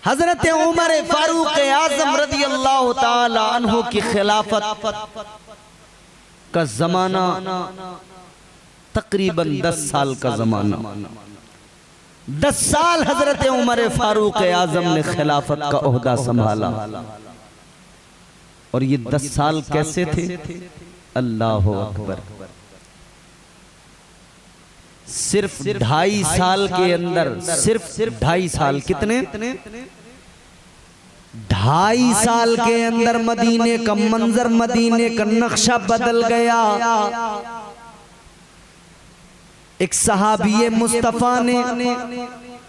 हजरत उमर फारूक आजम रज़ी अल्लाह ताला अन्हु की खिलाफत का जमाना तकरीबन 10 साल का जमाना। 10 साल हजरत उमर फारूक आजम ने खिलाफत का ओहदा संभाला। और ये 10 साल कैसे थे? अल्लाह अकबर। सिर्फ 2.5 साल के अंदर, सिर्फ 2.5 साल, कितने? 2.5 साल के अंदर मदीने का मंजर, मदीने का नक्शा बदल गया। एक सहाबी मुस्तफा ने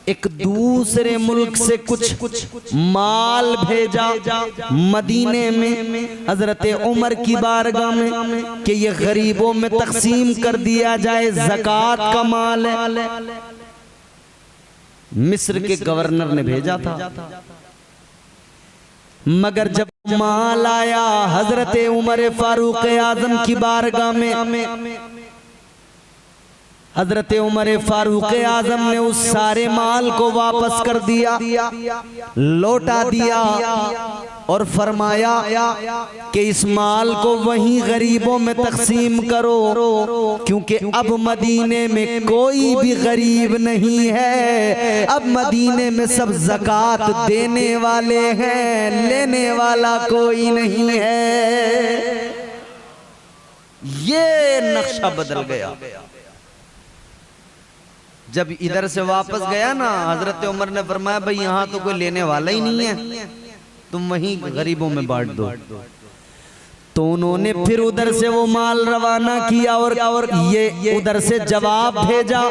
एक दूसरे मुल्क से कुछ माल भेजा मदीने में हजरत उमर की बारगाह में कि ये गरीबों में तकसीम कर दिया जाए, ज़कात का माल है। मिस्र के गवर्नर ने भेजा था, मगर जब माल आया हजरत उमर फारूक आजम की बारगाह में, हजरत उमर फारूक आजम ने उस सारे माल को वापस कर दिया, लौटा दिया और फरमाया कि इस माल को वहीं गरीबों में तकसीम करो, क्योंकि अब मदीने में कोई भी गरीब नहीं है। अब मदीने में सब ज़कात देने वाले हैं, लेने वाला कोई नहीं है। ये नक्शा बदल गया। जब इधर से वापस गया ना, हजरत उमर ने फरमाया भाई यहाँ तो कोई लेने वाला ही नहीं है, तुम वहीं गरीबों में बांट दो। तो उन्होंने फिर उधर से वो माल रवाना किया और ये उधर से जवाब भेजा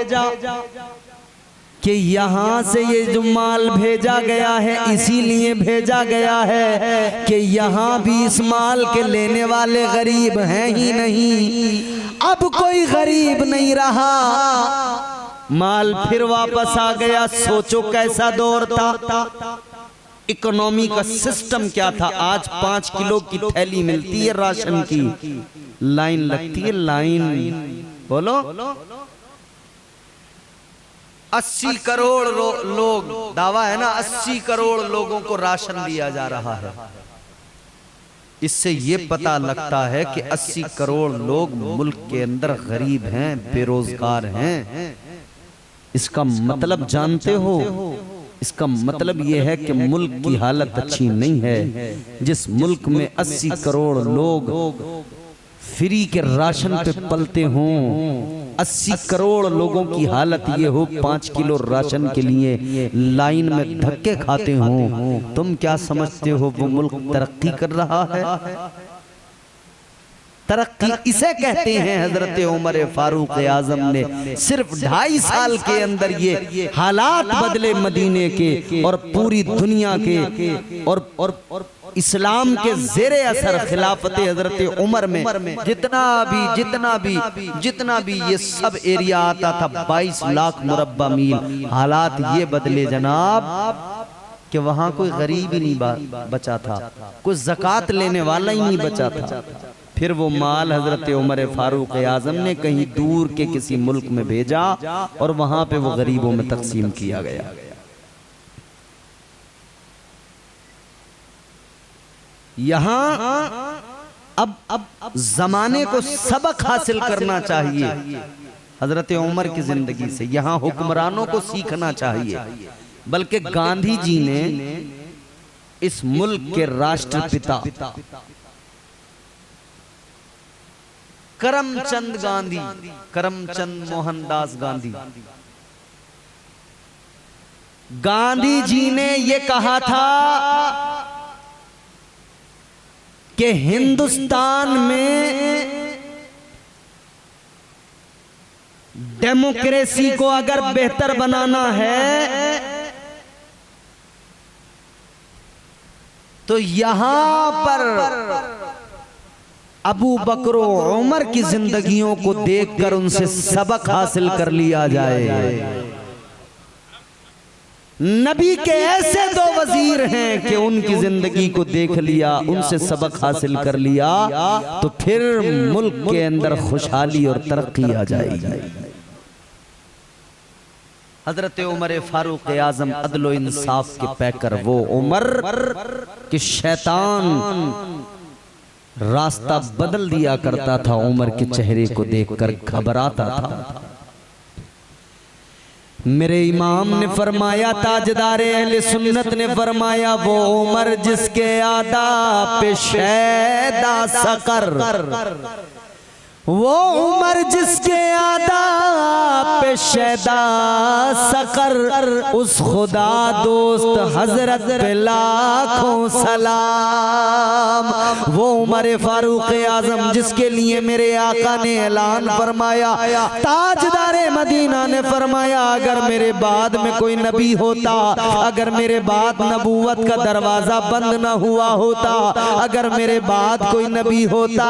कि यहाँ से ये जो माल भेजा गया है इसीलिए भेजा गया है कि यहाँ भी इस माल के लेने वाले गरीब हैं ही नहीं। अब कोई गरीब नहीं रहा, माल फिर वापस आ गया। सोचो कैसा दौर था, इकोनॉमी का सिस्टम क्या था। आज 5 किलो की थैली मिलती है राशन की, लाइन लगती है, लाइन बोलो 80 करोड़ लोग, दावा है ना 80 करोड़ लोगों को राशन दिया जा रहा है। इससे ये पता लगता है कि 80 करोड़ लोग मुल्क के अंदर गरीब हैं, बेरोजगार हैं। इसका मतलब जानते हो? इसका मतलब यह है कि मुल्क की हालत अच्छी नहीं है। जिस मुल्क में 80 करोड़ लोग फ्री के राशन पे पलते हों, 80 करोड़ लोगों की हालत ये हो 5 किलो राशन के लिए लाइन में धक्के खाते हों, तुम क्या समझते हो वो मुल्क तरक्की कर रहा है? तरक्की इसे कहते हैं। हजरत उमर फारूक आजम ने सिर्फ 2.5 साल के अंदर ये हालात बदले मदीने के और पूरी दुनिया के, और इस्लाम के ज़ेरे असर खिलाफत हजरत उमर में जितना भी ये सब एरिया आता था 22 लाख मुरब्बा मील, हालात ये बदले जनाब कि वहां कोई गरीब ही नहीं बचा था, कोई ज़कात लेने वाला ही नहीं बचा था। फिर वो माल हजरत उमर फारूक आजम ने कहीं दूर के किसी मुल्क में भेजा और वहां पे वो गरीबों में तकसीम किया गया। यहाँ अब जमाने को सबक हासिल करना चाहिए हजरत उमर की जिंदगी से। यहाँ हुक्मरानों को सीखना चाहिए। बल्कि गांधी जी ने इस मुल्क के राष्ट्रपिता करमचंद गांधी, करमचंद मोहनदास गांधी, गांधी जी ने यह कहा था कि हिंदुस्तान में डेमोक्रेसी को अगर बेहतर बनाना है तो यहां पर अबू बकर उमर की जिंदगियों को देखकर उनसे सबक हासिल कर लिया जाए। नबी के ऐसे 2 वजीर हैं कि उनकी जिंदगी को देख लिया, उनसे सबक हासिल कर लिया तो फिर मुल्क के अंदर खुशहाली और तरक्की आ जाएगी। हजरत उमर फारूक आजम अदलो इंसाफ के पैकर वो उमर कि शैतान रास्ता बदल दिया करता था, उमर के चेहरे को देखकर घबराता था। मेरे इमाम ने फरमाया, ताजदारे अहले सुन्नत ने फरमाया, वो उमर जिसके आदा पे शैदा सकर, वो उमर जिसके आदा पे शैदा सकर, उस खुदा दोस्त हजरत पे लाखों सलाम। वो उमर फारूक आजम जिसके लिए मेरे आका ने ऐलान फरमाया, ताजदारे मदीना ने फरमाया, अगर मेरे बाद में कोई नबी होता, अगर मेरे बाद नबूवत का दरवाजा बंद न हुआ होता, अगर मेरे बाद कोई नबी होता,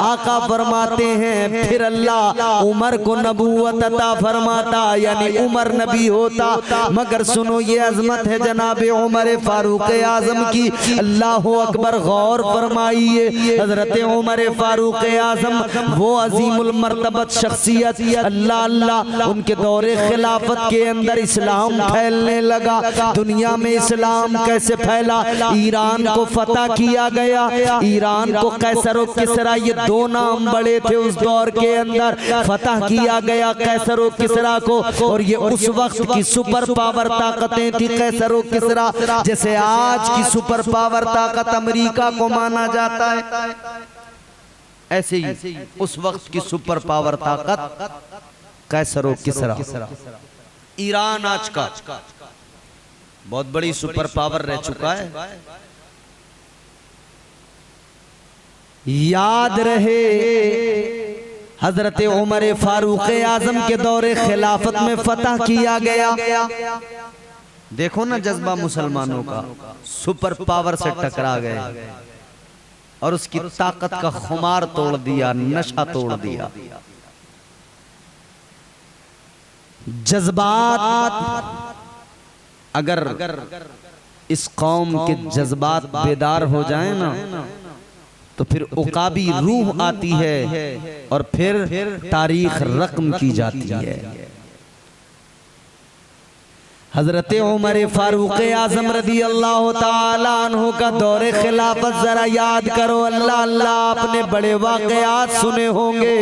आका फरमाते हैं फिर अल्लाह उमर को नबूवत अता फरमाता, यानी उमर नबी होता। मगर सुनो ये अजमत है जनाबे उमर फारूक आजम की, अल्लाह अकबर, गौर फरमाइए। हजरत उमर फारूक आजम वो अजीमुल मर्तबत शख्सियत, अल्लाह अल्लाह, उनके दौरे खिलाफत के अंदर इस्लाम फैलने लगा। दुनिया में इस्लाम कैसे फैला? ईरान को फतह किया गया, ईरान को कैसर और किसरा, ये दो नाम बड़े थे उस दौर के अंदर, फतह किया गया कैसर और किसरा को। और ये उस वक्त की सुपर पावर ताकतें थी कैसर और किसरा, जैसे आज की सुपर पावर ताकत अमेरिका को माना जाता है, ऐसे ही उस वक्त की सुपर पावर ताकत कैसर और किसरा। ईरान आज का बहुत बड़ी सुपर पावर रह चुका है। याद रहे हजरत उमर फारूक आजम के दौरे खिलाफत में फतह किया गया। देखो ना जज्बा मुसलमानों का, सुपर पावर से टकरा गए और उसकी ताकत का खुमार तोड़ दिया, नशा तोड़ दिया। जज्बात, अगर इस कौम के जज्बात बेदार हो जाए ना, तो फिर उकाबी रूह आती है और फिर तारीख रकम की जाती है। हजरत उमर फारूक आजम रदी अल्लाह ताला अन्हु का दौरे खिलाफत जरा याद करो। अल्लाह अल्लाह, आपने बड़े वाकयात सुने होंगे।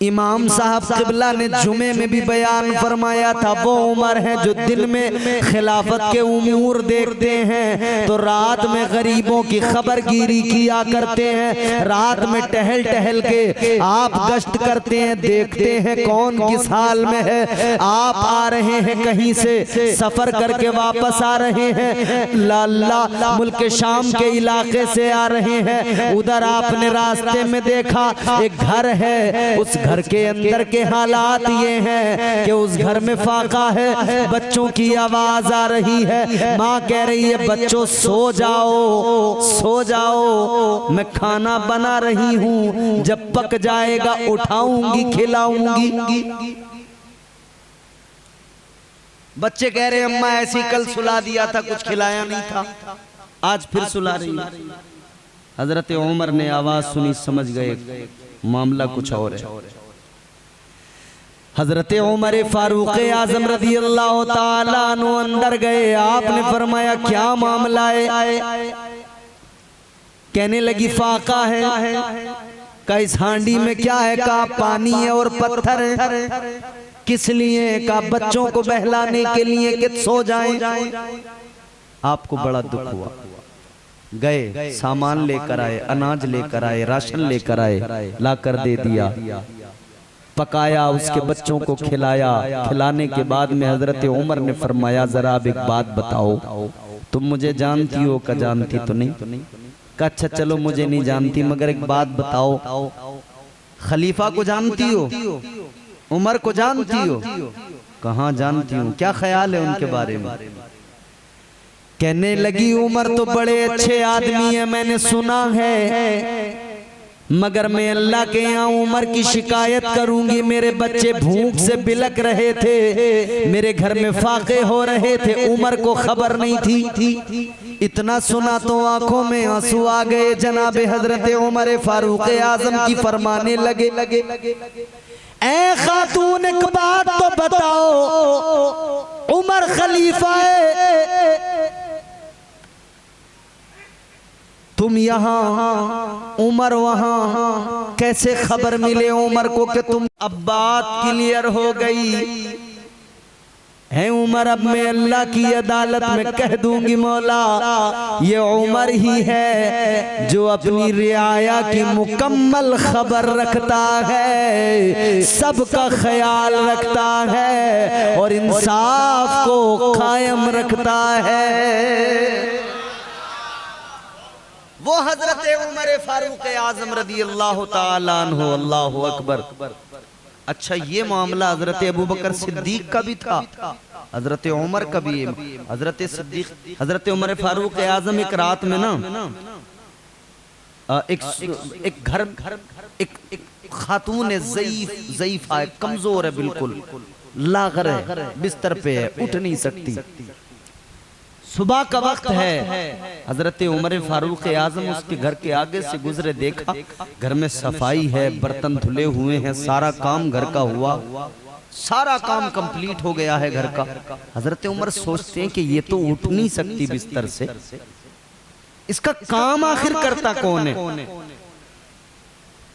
इमाम साहब क़िबला ने जुमे में भी बयान फरमाया था, वो उमर है जो दिन में खिलाफत के उमूर देखते हैं तो रात में गरीबों की खबरगिरी किया करते हैं। रात में टहल टहल के आप गश्त करते हैं, देखते हैं कौन किस हाल में है। आप आ रहे हैं कहीं से, सफर करके वापस आ रहे हैं, लाला मुल्क शाम के इलाके से आ रहे हैं। उधर आपने रास्ते में देखा एक घर है, उस घर के अंदर के हालात ये हैं कि उस घर में फाका है, बच्चों की आवाज आ रही है, माँ कह रही है बच्चों सो जाओ सो जाओ, मैं खाना बना रही हूँ, जब पक जाएगा उठाऊंगी खिलाऊंगी। बच्चे कह रहे अम्मा ऐसी कल सुला दिया था, कुछ खिलाया नहीं था, आज फिर सुला रही। हजरत उमर ने आवाज सुनी, समझ गए मामला कुछ और है। हजरत उमर फारूक आजम रदी अल्लाह ताला अन्हु अंदर गए। आपने फरमाया क्या मामला है? कहने लगी फाका है। का इस हांडी में क्या है? का पानी है और पत्थर है। किस लिए? का बच्चों को बहलाने के लिए कि सो जाएं। आपको बड़ा दुख हुआ, गए सामान लेकर आए, अनाज लेकर आए, राशन लेकर आए, लाकर दे दिया, पकाया, उसके बच्चों को खिलाया। खिलाने के बाद में हजरत उमर ने फरमाया जरा अब एक बात बताओ, तुम मुझे जानती हो? का जानती तो नहीं। का अच्छा चलो मुझे नहीं जानती, मगर एक बात बताओ, खलीफा को जानती हो? उमर को जानती हो? कहाँ जानती हूँ, क्या ख्याल है उनके बारे में? कहने लगी उमर तो बड़े अच्छे आदमी है, मैंने सुना है, मगर मैं अल्लाह के यहाँ उमर की शिकायत करूंगी। मेरे बच्चे भूख से बिलक रहे थे, मेरे घर में फाके हो रहे थे, उमर को खबर नहीं थी। इतना सुना तो आंखों में आंसू आ गए। जनाबे हजरत उमर फारूक आजम की फरमाने लगे, ऐ खातून एक बात तो बताओ, उमर खलीफा है, तुम यहाँ उमर वहाँ, कैसे खबर मिले उमर को कि तुम? अब बात क्लियर हो गई है उमर, अब मैं अल्लाह की अदालत में कह दूंगी मौला ये उमर ही है जो अपनी रियाया की मुकम्मल खबर रखता है, सबका ख्याल रखता है और इंसाफ को कायम रखता है। वो हजरत उमर फारूक आजम रदी अल्लाह ताला अन्हु, अल्लाहु अकबर। अच्छा, ये मामला हजरत अबू बकर सिद्दीक का भी था, हजरत उमर का भी। हजरत सिद्दीक, हजरत उमर फारूक आजम एक रात में ना एक घर, एक खातून ज़ईफ़ा है, कमजोर है, बिल्कुल लागर है, बिस्तर पे है, उठ नहीं सकती। सुबह का वक्त है, हजरत उमर फारूक आजम उसके घर के आगे से गुजरे, देखा घर में सफाई है, बर्तन धुले हुए हैं, सारा काम घर का हुआ, सारा काम कंप्लीट हो गया है घर का। हजरत उमर सोचते हैं कि ये तो उठ नहीं सकती बिस्तर से, इसका काम आखिर करता कौन है?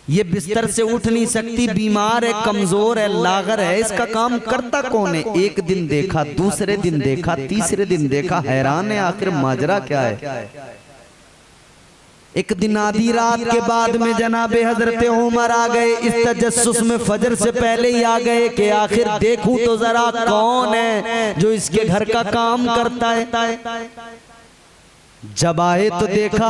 ये बिस्तर से उठ नहीं सकती, बीमार है, कमजोर है, लागर है, इसका काम करता कौन है? एक दिन देखा, दूसरे दिन देखा, तीसरे दिन देखा, हैरान है आखिर माजरा क्या है। एक दिन आधी रात के बाद में जनाबे हजरत उमर आ गए, इस तजस्सुस में फजर से पहले ही आ गए कि आखिर देखूं तो जरा कौन है जो इसके घर का काम करता है। जब आए तो देखा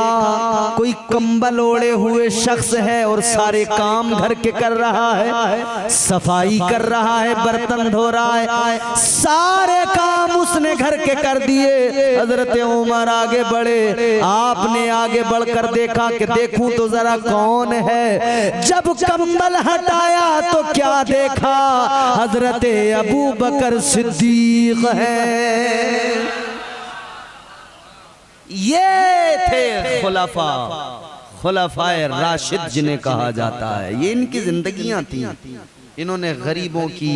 कोई कंबल ओढ़े हुए शख्स है और सारे काम घर के कर रहा है, सफाई कर रहा है, बर्तन धो रहा है, सारे काम उसने घर के कर दिए। हजरत उमर आगे बढ़े, आपने आगे बढ़कर देखा कि देखूं तो जरा कौन है। जब कंबल हटाया तो क्या देखा, हजरत अबू बकर सिद्दीक है। ये थे खुलाफाए राशिद जिन्हें कहा जाता है। ये इनकी जिंदगियां थी, इन्होंने गरीबों की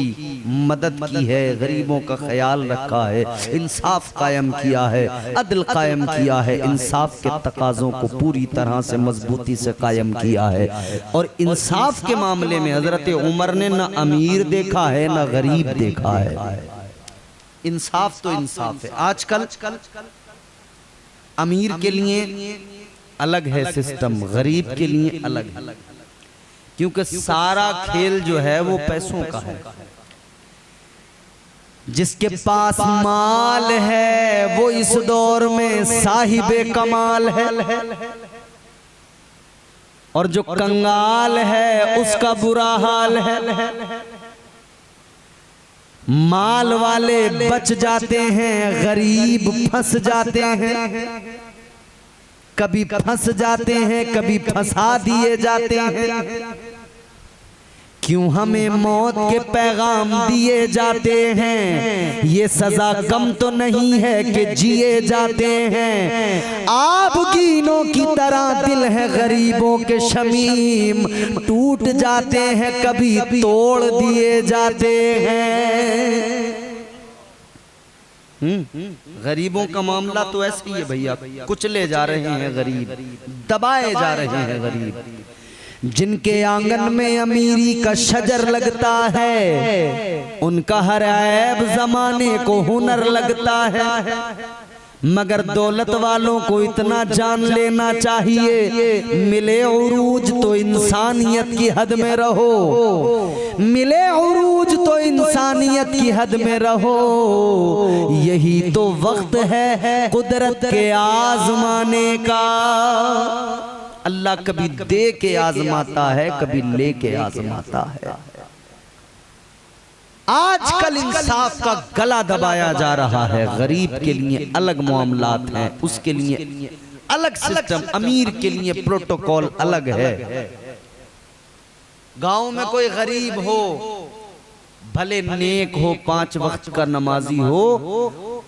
मदद की है, गरीबों का ख्याल रखा है, इंसाफ कायम किया है, अदल कायम किया है, इंसाफ के तकाज़ों को पूरी तरह से मजबूती से कायम किया है। और इंसाफ के मामले में हजरत उमर ने ना अमीर देखा है ना गरीब देखा है। इंसाफ तो इंसाफ है। आजकल अमीर के लिए अलग है सिस्टम, गरीब के लिए अलग है, क्योंकि सारा खेल जो है वो पैसों का है। जिसके पास माल है वो इस दौर में साहिबे कमाल है, और जो कंगाल है उसका बुरा हाल है। माल वाले बच जाते हैं, गरीब फंस जाते हैं, कभी फंस जाते हैं, कभी फंसा दिए जाते हैं। क्यों हमें मौत के पैगाम दिए जाते हैं, ये सजा कम तो नहीं है कि जिए जाते हैं। आबगीनों की तरह दिल है गरीबों के शमीम, टूट जाते हैं, कभी तोड़ दिए जाते हैं। गरीबों का मामला तो ऐसे ही है भैया, कुचले जा रहे हैं गरीब, दबाए जा रहे हैं गरीब। जिनके आंगन में अमीरी का शजर लगता है, उनका हर ऐब जमाने को हुनर लगता है। मगर दौलत वालों को इतना जान लेना चाहिए, मिले उरूज तो इंसानियत की हद में रहो, मिले उरूज तो इंसानियत की हद में रहो। यही तो वक्त है कुदरत के आजमाने का। अल्लाह कभी दे के आजमाता है, कभी ले के आजमाता है। आजकल इंसाफ का गला दबाया जा रहा है। गरीब के लिए अलग मामलात हैं, उसके लिए अलग सिस्टम, अमीर के लिए प्रोटोकॉल अलग है। गांव में कोई गरीब हो, भले नेक हो, 5 वक्त का नमाजी हो,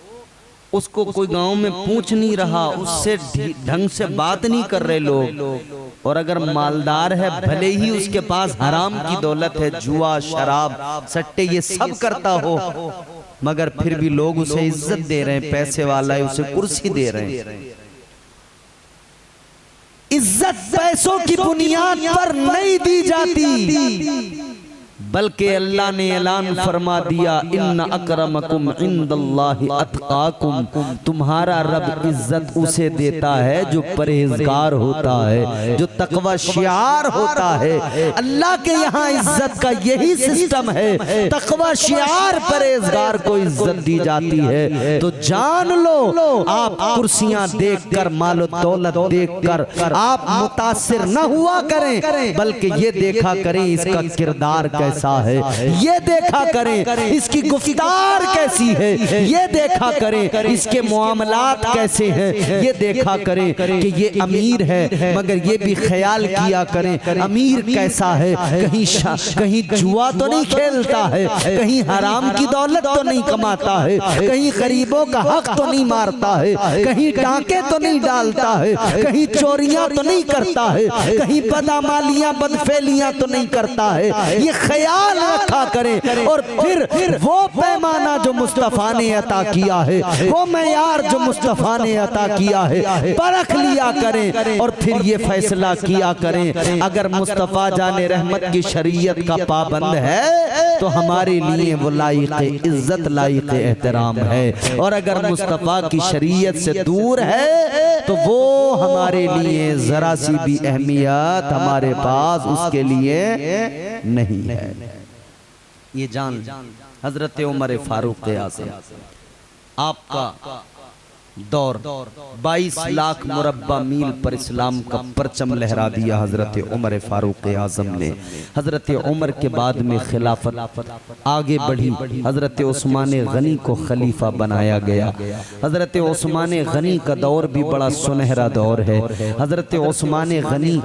उसको कोई गांव में पूछ नहीं रहा, उससे ढंग से बात नहीं कर रहे लोग। और अगर मालदार है, भले ही उसके पास हराम की दौलत है, जुआ शराब सट्टे ये सब करता हो, मगर फिर भी लोग उसे इज्जत दे रहे हैं, पैसे वाला है उसे कुर्सी दे रहे हैं। इज्जत पैसों की बुनियाद पर नहीं दी जाती, बल्कि अल्लाह ने ऐलान फरमा दिया, इन्ना अकरमकुम इंदल्लाहि अतकाकुम, तुम्हारा रब इज्जत उसे देता है जो परहेजगार होता है, जो तकवा शियार होता है। अल्लाह के यहाँ इज्जत का यही सिस्टम है, तकवा शियार परहेजगार को इज्जत दी जाती है। तो जान लो, आप कुर्सियां देखकर, मालो दौलत देखकर आप मुतासिर न हुआ करें, बल्कि ये देखा करें इसका किरदार कैसा है, ये देखा करें इसकी गुफ्तार कैसी है, ये देखा करें इसके मुआमलात कैसे हैं, ये देखा करें कि ये अमीर है, मगर ये भी ख्याल किया करें अमीर कैसा है, कहीं जुआ तो नहीं खेलता है, कहीं हराम की दौलत तो नहीं कमाता है, कहीं गरीबों का हक तो नहीं मारता है, कहीं डांके तो नहीं डालता है, कहीं चोरियां तो नहीं करता है, कहीं बदअमालियां बदफेलियां तो नहीं करता है। ये ख्याल रखा करें, और फिर वो पैमाना जो मुस्तफा ने अता किया है, वो मयार जो मुस्तफा ने अता किया है, परख लिया करें, और फिर ये फैसला किया करें, अगर मुस्तफा जाने रहमत की शरीयत का पाबंद है तो हमारे लिए वो लायक इज्जत लायक एहतराम है, और अगर मुस्तफा की शरीयत से दूर है तो वो हमारे लिए जरा सी भी अहमियत हमारे पास उसके लिए नहीं है। ये जान हजरत उमर फारूक आज़म, आपका दौर 22 लाख मुरब्बा मील पर इस्लाम का परचम लहरा दिया हजरत उमर फारूक आज़म ने। हजरत उमर के बाद में खिलाफत आगे बढ़ी, हजरत उस्मान गनी को खलीफा बनाया गया। हजरत उस्मान गनी का दौर भी बड़ा सुनहरा दौर है। हजरत उस्मान गनी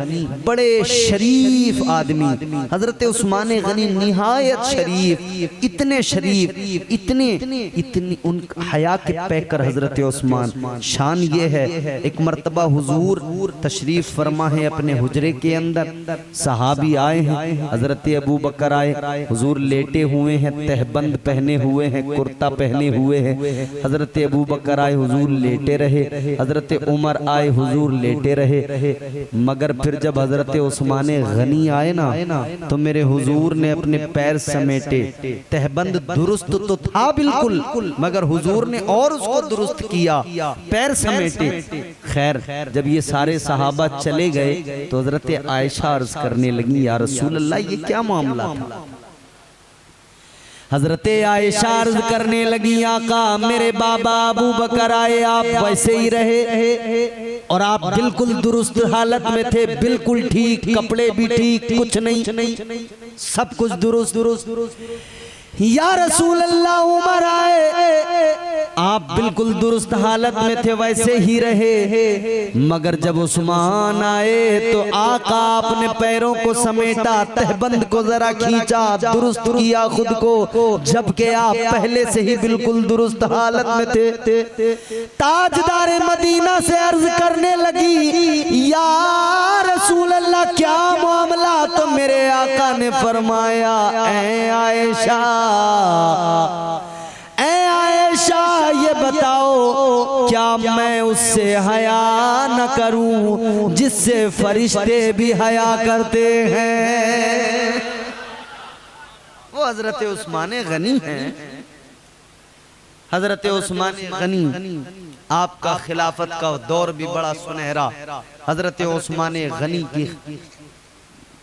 बड़े शरीफ आदमी, हजरत उस्मान गनी निहायत शरीफ, इतने शरीफ, इतनी उन हया के पैकर हजरत उस्मान। शान ये है, एक मर्तबा हुजूर तशरीफ फरमा है अपने हुजरे के अंदर, सहाबी आए हैं, हजरत अबू बकर आए, हुजूर लेटे हुए हैं, तहबंद पहने हुए हैं, कुर्ता पहने हुए हैं। हजरत अबू बकर आए, हुजूर लेटे रहे, हजरत उमर आए, हुजूर लेटे रहे, मगर फिर जब हजरत उस्मान गनी आए ना, तो मेरे हुजूर ने अपने पैर समेटे, तहबंद दुरुस्त तो था बिल्कुल, मगर हुजूर ने और उसको दुरुस्त किया, पैर समेटे। खैर जब ये सारे सहाबा चले गए तो हजरत आयशा अर्ज करने लगी, या रसूल अल्लाह ये क्या मामला था। हजरत आयशा अर्ज करने लगी, आका मेरे बाबा अबू बकर आए, आप वैसे ही रहे और आप बिल्कुल दुरुस्त हालत में थे, बिल्कुल ठीक, कपड़े भी ठीक, कुछ नहीं, सब कुछ दुरुस्त। या रसूल अल्लाह उमर आए, आप बिल्कुल दुरुस्त हालत में थे, वैसे ही रहे, मगर जब उस्मान आए तो आका अपने पैरों को समेटा, तहबंद को जरा खींचा, दुरुस्त किया खुद को, जबकि आप पहले से ही बिल्कुल दुरुस्त हालत में थे। ताजदार मदीना से अर्ज करने लगी, या रसूल अल्लाह क्या मामला, तो मेरे आका ने फरमाया, ऐ आयशा, ऐ आयशा ये बताओ क्या मैं उससे हया न करूं जिससे फरिश्ते भी हया करते हैं। वो हजरत उस्मान गनी हैं। हजरत उस्मान गनी, आपका खिलाफत का दौर भी बड़ा सुनहरा, हजरत उस्मान गनी की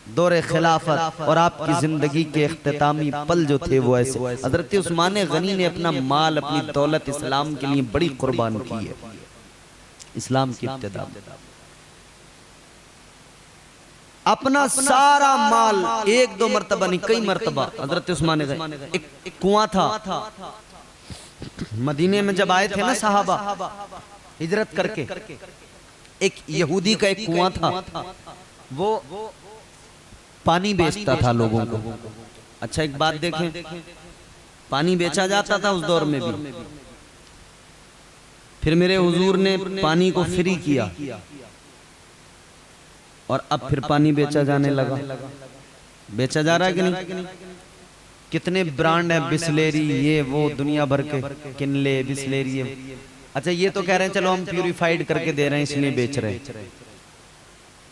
दौरे खिलाफत और आपकी जिंदगी के इख्तितामी पल जो थे वो ऐसे। हजरत उस्मान गनी ने अपना माल, अपनी दौलत इस्लाम के लिए बड़ी कुर्बान की है। इस्लाम की इब्तिदा अपना सारा माल, एक दो मरतबा नहीं कई मरतबा हजरत उस्मान गनी, एक कुआं था मदीने में जब आए थे ना साहबा हिजरत करके, एक यहूदी का एक कुआं था, वो पानी बेचता था लोगों को। अच्छा एक बात देखें, पानी बेचा जाता था उस दौर में भी, फिर मेरे हुजूर ने पानी को फ्री किया और अब फिर पानी बेचा जाने लगा। बेचा जा रहा है कि नहीं? कितने ब्रांड है, बिस्लेरी, ये वो दुनिया भर के, किनले, बिस्लेरी। अच्छा ये तो कह रहे हैं चलो हम प्यूरिफाइड करके दे रहे हैं इसलिए बेच रहे हैं।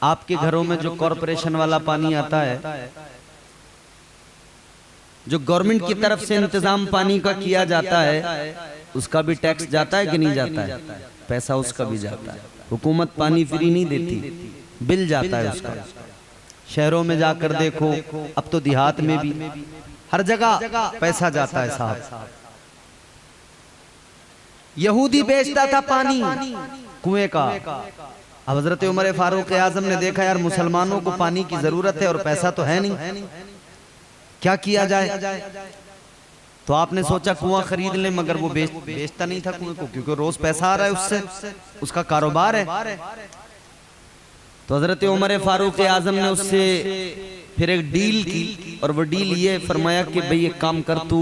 आपके घरों में जो कॉरपोरेशन वाला पानी आता है, जो गवर्नमेंट की तरफ से इंतजाम पानी का किया जाता है, उसका भी टैक्स जाता है कि नहीं जाता है? पैसा उसका भी जाता है। हुकूमत पानी फ्री नहीं देती, बिल जाता है उसका। शहरों में जाकर देखो, अब तो देहात में भी हर जगह पैसा जाता है साहब। यहूदी बेचता था पानी कुएं का। अब हजरत उमर फारूक आजम ने देखा यार मुसलमानों को पानी की जरूरत है और पैसा तो है नहीं, क्या किया जाए? तो आपने सोचा कुआं खरीद लें, मगर वो बेचता नहीं था कुएं को, क्योंकि रोज पैसा आ रहा है उससे, उसका कारोबार है। तो हजरत उमर फारूक आजम ने उससे फिर एक डील की, और वो डील ये फरमाया कि भाई एक काम कर, तू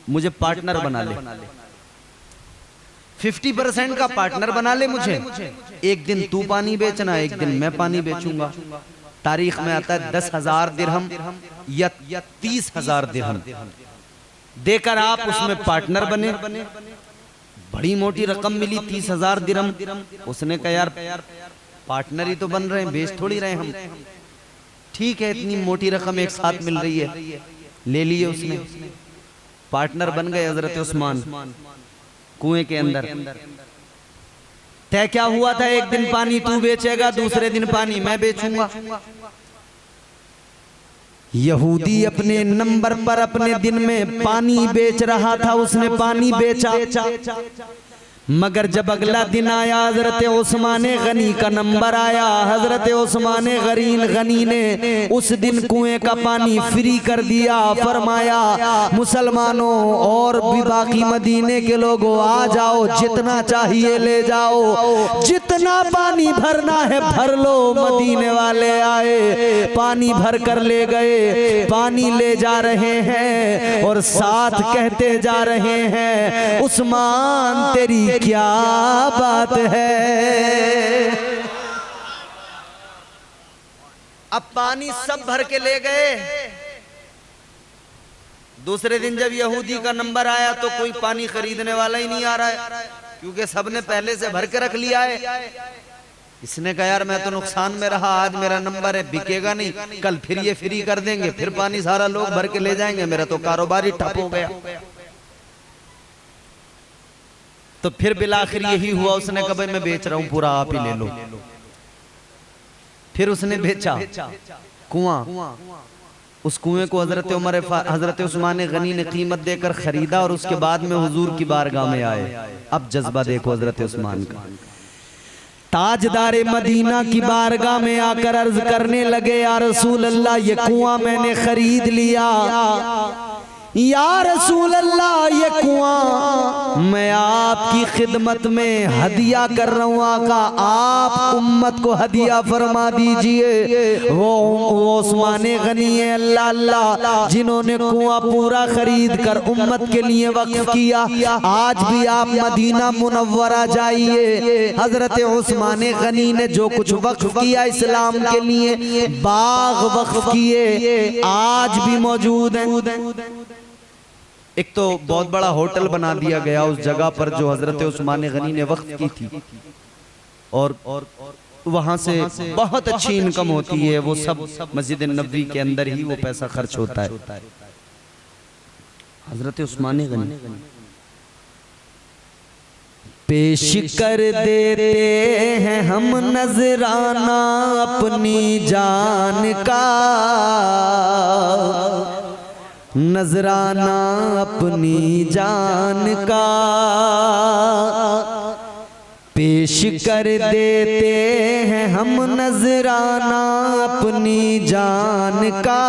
मुझे पार्टनर बना ले, 50% का पार्टनर बना ले मुझे। एक दिन तू पानी बेचना, एक दिन मैं पानी बेचूंगा। तारीख में आता है 10,000 दिरहम या 30,000 दिरहम देकर आप उसमें पार्टनर बने। बड़ी मोटी रकम मिली, 30,000 दिरहम। उसने कहा यार पार्टनर ही तो बन रहे हैं, बेच थोड़ी रहे हम। ठीक है, इतनी मोटी रकम एक साथ मिल रही है, ले लिए उसने। पार्टनर बन गए हजरत उस्मान कुएं के अंदर। तय क्या हुआ था, एक दिन पानी तू बेचेगा, दूसरे दिन पानी मैं बेचूंगा। यहूदी अपने नंबर पर अपने दिन में पानी बेच रहा था, उसने पानी बेचा। मगर जब अगला दिन आया, हजरत उस्मान गनी का नंबर आया। हजरत उस्मान गनी ने उस दिन कुएं का पानी फ्री कर दिया। फरमाया मुसलमानों और भी बाकी मदीने के लोगों, आ जाओ, जितना चाहिए ले जाओ, जितना पानी भरना है भर लो। मदीने वाले आए, पानी भर कर ले गए, पानी ले जा रहे हैं और साथ कहते जा रहे हैं उस्मान तेरी क्या बात है। अब पानी सब भर के ले गए। दूसरे दिन जब यहूदी का नंबर आया तो कोई पानी खरीदने वाला ही नहीं आ रहा है, क्योंकि सबने पहले से भर के रख लिया है। इसने कहा यार मैं तो नुकसान में रहा, आज मेरा नंबर है, बिकेगा नहीं, कल फिर ये फ्री कर देंगे, फिर पानी सारा लोग भर के ले जाएंगे, मेरा तो कारोबार ही ठप हो गया। तो फिर बिलाखिर यही हुआ, उसने कहा भाई मैं बेच रहा हूं, पूरा आप ही ले लो। फिर उसने बेचा कुआं। उस कुएं को हजरत उस्मान गनी ने कीमत देकर खरीदा और उसके बाद में हुजूर की बारगाह में आए। अब जज्बा देखो हजरत उस्मान का। ताजदारे मदीना की बारगाह में आकर अर्ज करने लगे, या रसूल अल्लाह ये कुआं मैंने खरीद लिया। या रसूल अल्लाह ये कुआं मैं आपकी खिदमत में हदिया कर रहा हूँ, आका आप उम्मत को हदिया फरमा दीजिए। वो उस्मान गनी है अल्लाह अल्लाह जिन्होंने कुआं पूरा खरीद कर उम्मत के लिए वक्फ किया। आज भी आप मदीना मुनव्वरा जाइए, हजरत उस्मान गनी ने जो कुछ वक्फ किया इस्लाम के लिए, बाग वक्फ किए, आज भी मौजूद हैं। एक तो बहुत बड़ा होटल बना दिया गया उस जगह पर जो हजरत उस्मान गनी ने वक्त की थी, और वहां से बहुत अच्छी इनकम होती है। वो सब मस्जिद नबवी के अंदर ही वो पैसा खर्च होता है। हजरत उस्मान गनी पेश कर देते हैं हम नजराना अपनी जान का, नजराना अपनी जान का पेश कर देते हैं हम, नजराना अपनी जान का,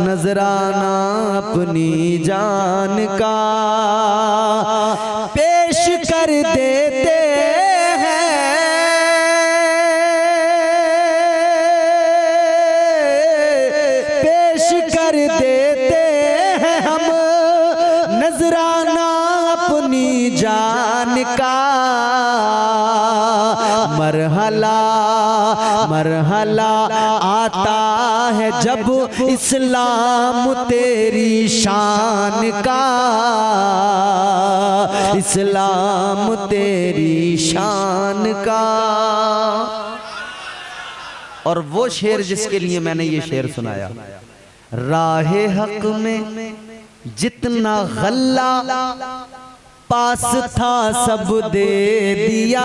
नजराना अपनी जान का पेश कर देते नजराना अपनी जान का, मरहला मरहला आता है जब इस्लाम तेरी शान का, इस्लाम तेरी शान का। और वो शेर जिसके लिए मैंने ये शेर सुनाया, राहे हक में जितना गल्ला पास था सब दे दिया,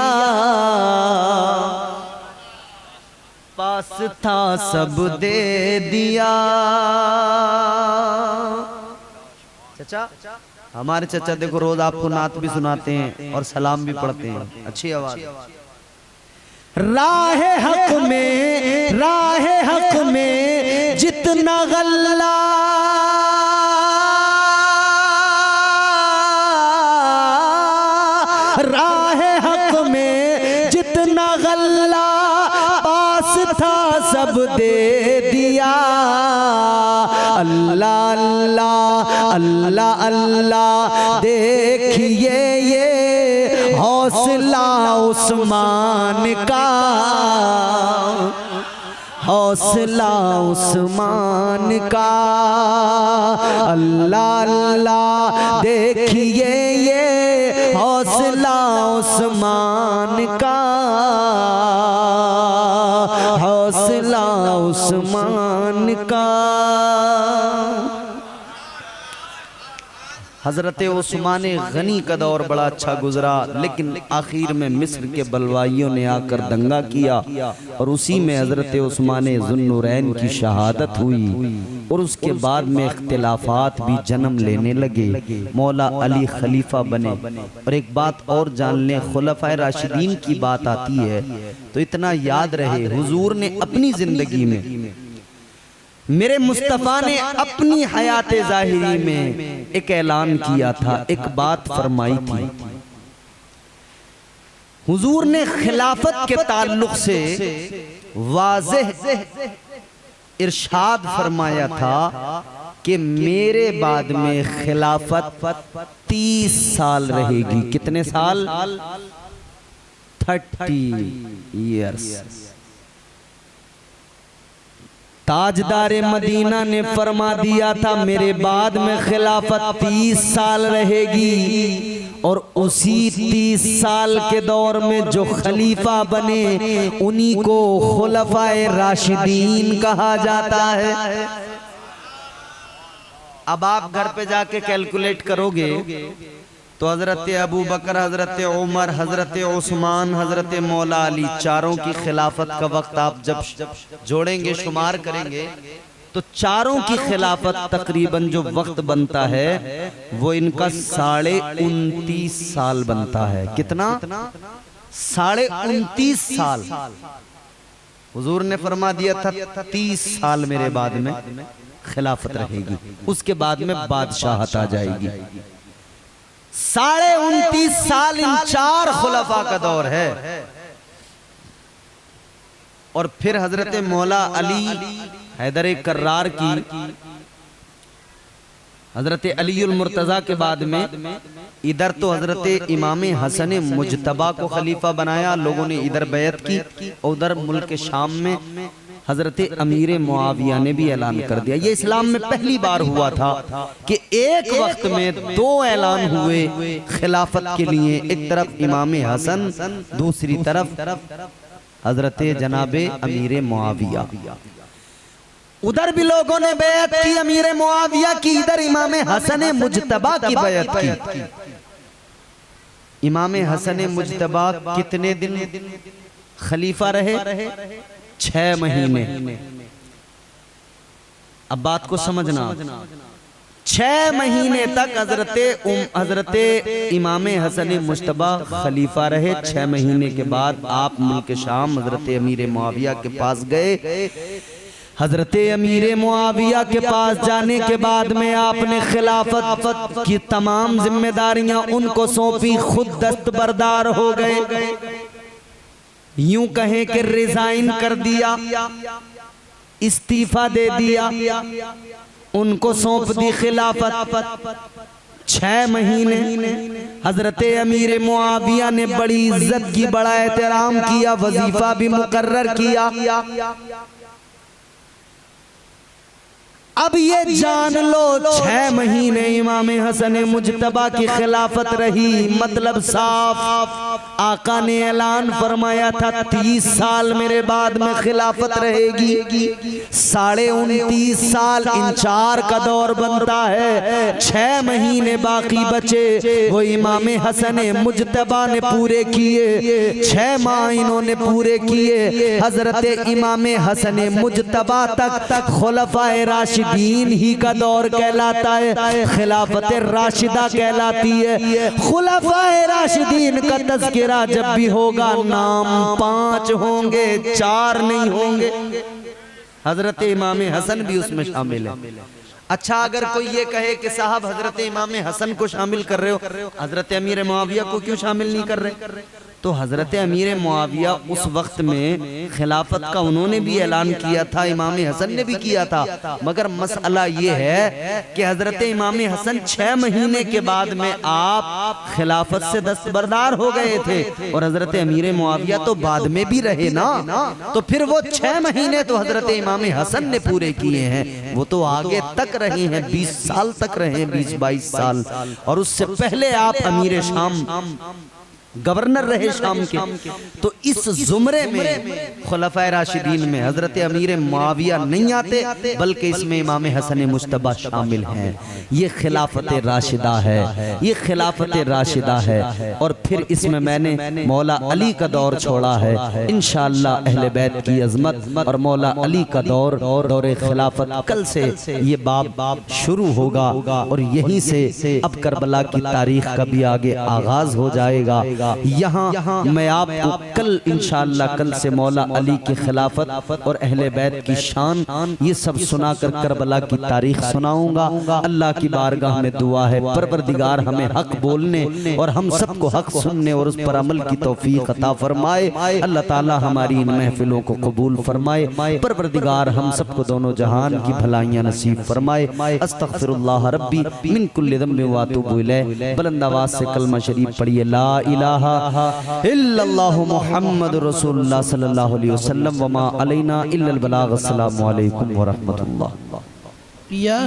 पास था सब दे दिया। चचा, हमारे चचा देखो रोज आपको नात भी सुनाते हैं और सलाम भी पढ़ते हैं, अच्छी आवाज। राहे हक में, राहे हक में जितना गल्ला राहे हक में जितना गल्ला पास था सब दे दिया। अल्लाह अल्लाह अल्लाह अल्लाह देखिए ये हौसला उस्मान का, हौसला उस्मान का। अल्लाह अल्लाह देखिए ये हौसला उस्मान का, हौसला उस्मान का। हजरत उस्मान गनी का दौर बड़ा अच्छा गुजरा, लेकिन आखिर में मिस्र के बलवाइयों ने आकर दंगा किया और उसी में हजरत उस्मान ज़ुन्नुरैन की शहादत हुई। और उसके बाद में इख्तिलाफात भी जन्म लेने लगे। मौला अली खलीफा बने। और एक बात और जान लें, खुलफाए राशिदीन की बात आती है तो इतना याद रहे, हुजूर ने अपनी जिंदगी में, मेरे मुस्तफ़ा ने अपनी हयात ज़ाहिरी में एक ऐलान किया था, एक बात फरमाई थी। हुजूर ने खिलाफत के ताल्लुक से वाज़ेह इरशाद फरमाया था कि मेरे बाद में खिलाफत 30 साल रहेगी। कितने साल? 30 ईयर्स। ताजदारे मदीना ने फरमा दिया था मेरे बाद में खिलाफत 30 साल रहेगी। और उसी 30 साल के दौर में जो खलीफा बने उन्हीं को खुलफाए राशिदीन कहा जाता है। अब आप घर पे जाके कैलकुलेट करोगे तो हजरत अबू बकर, हजरत उमर, हजरत उस्मान, हजरत मौला अली, चारों की खिलाफत का वक्त आप जब जोड़ेंगे, शुमार करेंगे तो चारों की खिलाफत तकरीबन जो वक्त बनता है वो इनका 29.5 साल बनता है। कितना? 29.5 साल। हुजूर ने फरमा दिया था 30 साल मेरे बाद में खिलाफत रहेगी, उसके बाद में बादशाहत आ जाएगी। 29.5 साल इन 4 खुलफा का दौर है। और फिर हजरत मौला अली हैदर कर्रार की, हजरत अलीउल मुर्तजा के बाद में इधर तो हजरत इमाम हसन मुजतबा को खलीफा बनाया, लोगों ने इधर बैत की। और उधर मुल्क शाम में हजरत अमीर मुआविया ने भी ऐलान कर दिया। ये इस्लाम में पहली बार हुआ था कि एक वक्त में 2 ऐलान हुए खिलाफत के लिए। एक तरफ इमाम हसन, दूसरी तरफ हजरत जनाबे अमीर मुआविया। उधर भी लोगों ने बैत की अमीर मुआविया की, इधर इमाम हसन मुजतबा की बैत की। इमाम हसन मुजतबा कितने दिन खलीफा रहे? 6 महीने। अब बात को समझना, 6 महीने तक हजरत इमाम हसन मुजतबा खलीफा रहे। 6 महीने के बाद आप मुल्क शाम हजरत अमीर मुआविया के पास गए। हजरत अमीर मुआविया के पास जाने के बाद में आपने खिलाफत की तमाम जिम्मेदारियां उनको सौंपी, खुद दस्तबरदार हो गए। यूं कहें कि रिजाइन कर दिया, इस्तीफा दे दिया, उनको सौंप दी खिलाफत। 6 महीने हजरत अमीर मुआविया ने बड़ी इज्जत की, बड़ा एहतराम किया, वजीफा भी मुकर्रर किया। अब ये जान लो 6 महीने इमाम हसन मुजतबा की खिलाफत रही, मतलब साफ आका ने ऐलान फरमाया था 30 साल मेरे बाद में खिलाफत रहेगी। 29.5 साल इंचार का दौर बनता है, 6 महीने बाकी बचे, वो इमाम हसन मुजतबा ने पूरे किए। 6 माह इन्होंने पूरे किए। हजरत इमाम हसन मुजतबा तक खुलफाए राशिदीन ही का दौर कहलाता है, खिलाफत राशिदा कहलाती है। खुलफाए राशिदीन का तज़किरा जब भी होगा नाम 5 होंगे, 4 नहीं होंगे। हजरत इमाम हसन भी उसमें शामिल है। अच्छा, अगर कोई ये कहे कि साहब हजरत इमाम हसन को शामिल कर रहे हो, हजरत अमीर मुआविया को क्यों शामिल नहीं कर रहे? तो हजरत अमीर मुआविया उस वक्त में खिलाफत का उन्होंने भी ऐलान किया था, इमाम हसन ने भी किया था, मगर मसला ये है कि हजरत इमाम हसन 6 महीने के बाद में आप खिलाफत से दस्तबरदार हो गए थे और हजरत अमीर मुआविया तो बाद में भी रहे ना, तो फिर वो 6 महीने तो हजरत इमाम हसन ने पूरे किए हैं, वो तो आगे तक रहे हैं, 20 साल तक रहे हैं, 20-22 साल। और उससे पहले आप अमीर शाम गवर्नर रहे शाम के। तो इस जुमरे में खुलफाए राशिदीन में हजरत अमीर मुआविया नहीं आते, बल्कि इसमें इमाम हसन मुज्तबा शामिल हैं। ये खिलाफत राशिदा है, ये खिलाफत राशिदा है। और फिर इसमें मैंने मौला अली का दौर छोड़ा है। इंशाअल्लाह अहले बैत की अजमत और मौला अली का दौरे खिलाफत, कल से ये बाब शुरू होगा और यहीं से अब करबला की तारीख का भी आगे आगाज हो जाएगा। यहाँ मैं आपको कल इंशाअल्लाह कल से मौला अली की खिलाफत और अहले बैत की शान ये सब सुनाकर करबला की तारीख सुनाऊंगा। अल्लाह की बारगाह में दुआ है परवरदिगार हमें हक बोलने और हम सबको हक सुनने और उस पर अमल की तौफीक अता फरमाए। अल्लाह ताला हमारी इन महफिलों को कबूल फरमाए। परवरदिगार हम सबको दोनों जहान की भलाइयाँ नसीब फरमाए। अस्तगफिरुल्लाह रब्बी मिन कुल्लि ज़ंबिन व अतूबु इलैह। बुलंद आवाज़ से कलमा शरीफ पढ़िए, ला इलाहा इल्लल्लाहु मुहम्मदुर रसूलुल्लाह सल्लल्लाहु अलैहि वसल्लम व मा अलैना इल्लल बलाग। अस्सलामु अलैकुम व रहमतुल्लाह। या